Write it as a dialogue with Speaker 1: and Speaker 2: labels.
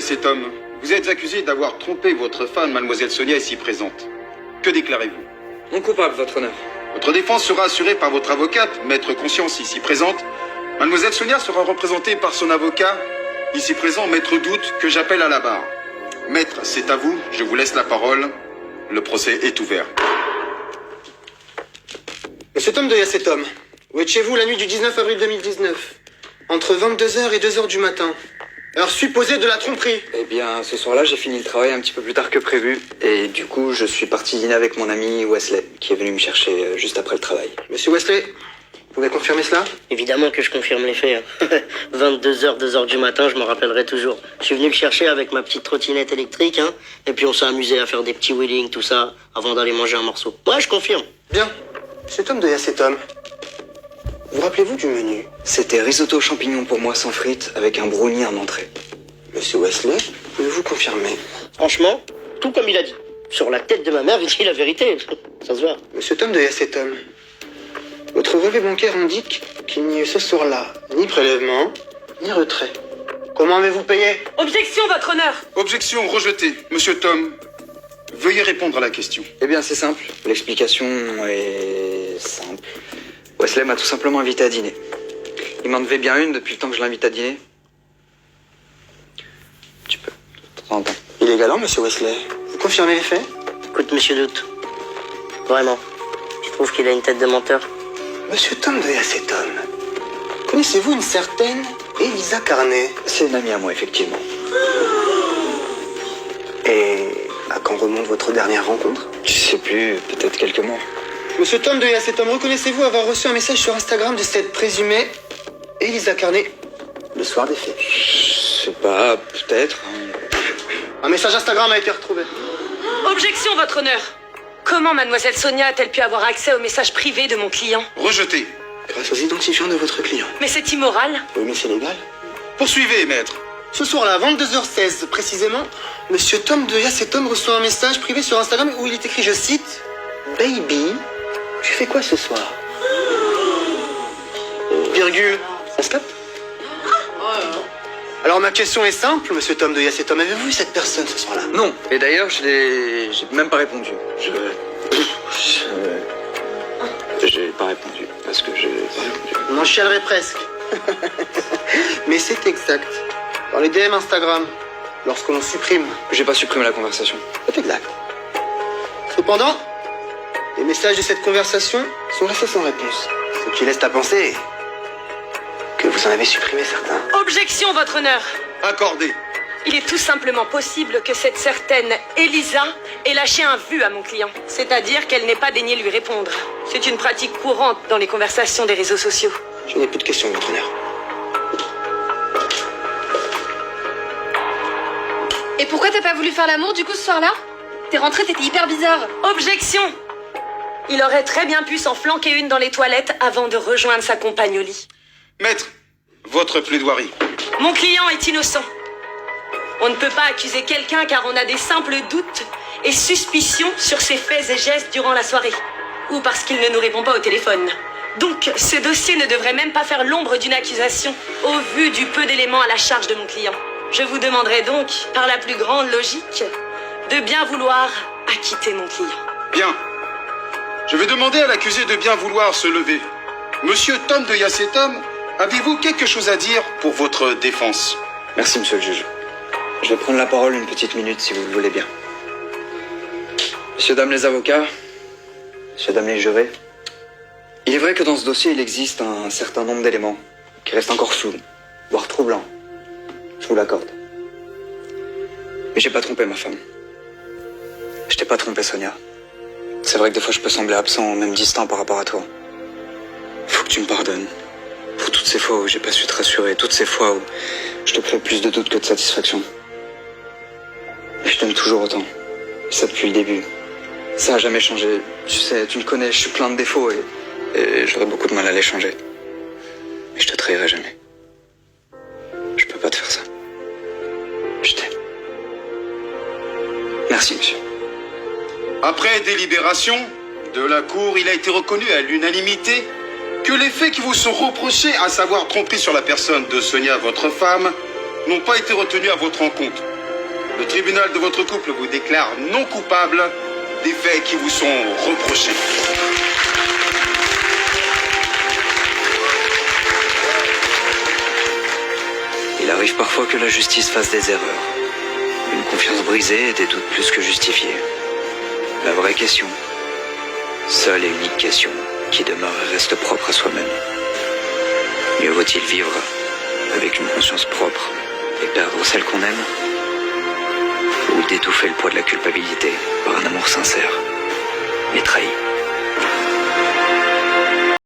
Speaker 1: cet homme, vous êtes accusé d'avoir trompé votre femme, mademoiselle Sonia, ici présente. Que déclarez-vous?
Speaker 2: Non coupable, votre honneur.
Speaker 1: Votre défense sera assurée par votre avocate, maître Conscience, ici présente. Mademoiselle Sonia sera représentée par son avocat, ici présent, maître Doute, que j'appelle à la barre. Maître, c'est à vous, je vous laisse la parole. Le procès est ouvert.
Speaker 3: Monsieur Tom de Yassetom, où êtes-vous la nuit du 19 avril 2019? Entre 22h et 2h du matin. Heure supposée de la tromperie.
Speaker 2: Eh bien, ce soir-là, j'ai fini le travail un petit peu plus tard que prévu. Et du coup, je suis parti dîner avec mon ami Wesley, qui est venu me chercher juste après le travail.
Speaker 3: Monsieur Wesley, vous pouvez confirmer cela?
Speaker 4: Évidemment que je confirme les faits. 22h, 2h du matin, je m'en rappellerai toujours. Je suis venu le chercher avec ma petite trottinette électrique, hein, et puis on s'est amusé à faire des petits wheelings, tout ça, avant d'aller manger un morceau. Ouais, je confirme.
Speaker 3: Bien. Monsieur Tom de Yassetom, vous rappelez-vous du menu?
Speaker 2: C'était risotto champignons pour moi sans frites, avec un brownie en entrée.
Speaker 3: Monsieur Wesley, pouvez-vous confirmer?
Speaker 4: Franchement, tout comme il a dit. Sur la tête de ma mère, il dit la vérité. Ça se voit.
Speaker 3: Monsieur Tom de Yassetom, votre relevé bancaire indique qu'il n'y a eu ce soir-là ni prélèvement, ni retrait. Comment avez-vous payé?
Speaker 5: Objection, votre honneur.
Speaker 1: Objection rejetée. Monsieur Tom, veuillez répondre à la question.
Speaker 2: Eh bien, c'est simple. L'explication est simple. Wesley m'a tout simplement invité à dîner. Il m'en devait bien une depuis le temps que je l'invite à dîner. Tu peux, de temps en temps.
Speaker 3: Il est galant, monsieur Wesley. Vous confirmez les faits?
Speaker 4: Écoute, monsieur Doute, vraiment, je trouve qu'il a une tête de menteur.
Speaker 3: Monsieur Tom de Yassetom, connaissez-vous une certaine Elisa Carnet?
Speaker 2: C'est une amie à moi, effectivement.
Speaker 3: Et à quand remonte votre dernière rencontre?
Speaker 2: Je sais plus, peut-être quelques mois.
Speaker 3: Monsieur Tom de Yassetom, reconnaissez-vous avoir reçu un message sur Instagram de cette présumée Elisa Carnet le soir des faits?
Speaker 2: Je sais pas, peut-être.
Speaker 3: Un message Instagram a été retrouvé.
Speaker 5: Objection, votre honneur. Comment mademoiselle Sonia a-t-elle pu avoir accès aux messages privés de mon client?
Speaker 1: Rejeté.
Speaker 3: Grâce aux identifiants de votre client.
Speaker 5: Mais c'est immoral.
Speaker 3: Oui, mais c'est légal.
Speaker 1: Poursuivez, maître.
Speaker 3: Ce soir-là, à 22h16 précisément, monsieur Tom de Yassetom reçoit un message privé sur Instagram où il est écrit, je cite, Baby, tu fais quoi ce soir? Virgule. Ça se capte? Alors ma question est simple, monsieur Tom de Yassetom, avez-vous vu cette personne ce soir-là?
Speaker 2: Non, et d'ailleurs, j'ai même pas répondu. J'ai pas répondu, parce que j'ai pas répondu.
Speaker 3: On en chialerait presque. Mais c'est exact. Dans les DM Instagram, lorsque l'on supprime,
Speaker 2: J'ai pas supprimé la conversation.
Speaker 3: c'est exact. Cependant, les messages de cette conversation sont restés sans réponse. Ce qui laisse à penser que vous en avez supprimé certains.
Speaker 5: Objection, votre honneur.
Speaker 1: Accordé.
Speaker 5: Il est tout simplement possible que cette certaine Elisa ait lâché un vu à mon client. C'est-à-dire qu'elle n'ait pas daigné lui répondre. C'est une pratique courante dans les conversations des réseaux sociaux.
Speaker 3: Je n'ai plus de questions, votre honneur.
Speaker 6: Et pourquoi t'as pas voulu faire l'amour du coup ce soir-là? T'es rentrée, t'étais hyper bizarre.
Speaker 5: Objection. Il aurait très bien pu s'en flanquer une dans les toilettes avant de rejoindre sa compagne au lit.
Speaker 1: Maître, votre plaidoirie.
Speaker 5: Mon client est innocent. On ne peut pas accuser quelqu'un car on a des simples doutes et suspicions sur ses faits et gestes durant la soirée. Ou parce qu'il ne nous répond pas au téléphone. Donc, ce dossier ne devrait même pas faire l'ombre d'une accusation, au vu du peu d'éléments à la charge de mon client. Je vous demanderai donc, par la plus grande logique, de bien vouloir acquitter mon client.
Speaker 1: Bien. Je vais demander à l'accusé de bien vouloir se lever. Monsieur Tom de Yassetom, avez-vous quelque chose à dire pour votre défense?
Speaker 2: Merci, monsieur le juge. Je vais prendre la parole une petite minute, si vous le voulez bien. Messieurs, dames les avocats, messieurs, dames les jurés, il est vrai que dans ce dossier, il existe un certain nombre d'éléments qui restent encore flous, voire troublants. Je vous l'accorde. Mais j'ai pas trompé ma femme. Je t'ai pas trompé, Sonia. C'est vrai que des fois, je peux sembler absent, même distant par rapport à toi. Faut que tu me pardonnes. Pour toutes ces fois où j'ai pas su te rassurer, toutes ces fois où je te crée plus de doutes que de satisfaction. Et je t'aime toujours autant. Et ça depuis le début. Ça a jamais changé. Tu sais, tu me connais, je suis plein de défauts et j'aurais beaucoup de mal à les changer. Mais je te trahirai jamais. Je peux pas te faire ça. Je t'aime. Merci, monsieur.
Speaker 1: Après délibération de la Cour, il a été reconnu à l'unanimité que les faits qui vous sont reprochés, à savoir tromperie sur la personne de Sonia, votre femme, n'ont pas été retenus à votre encontre. le tribunal de votre couple vous déclare non coupable des faits qui vous sont reprochés.
Speaker 2: Il arrive parfois que la justice fasse des erreurs. Une confiance brisée et des doutes plus que justifiés. La vraie question, seule et unique question, qui demeure et reste propre à soi-même. Mieux vaut-il vivre avec une conscience propre et perdre celle qu'on aime, ou d'étouffer le poids de la culpabilité par un amour sincère, mais trahi.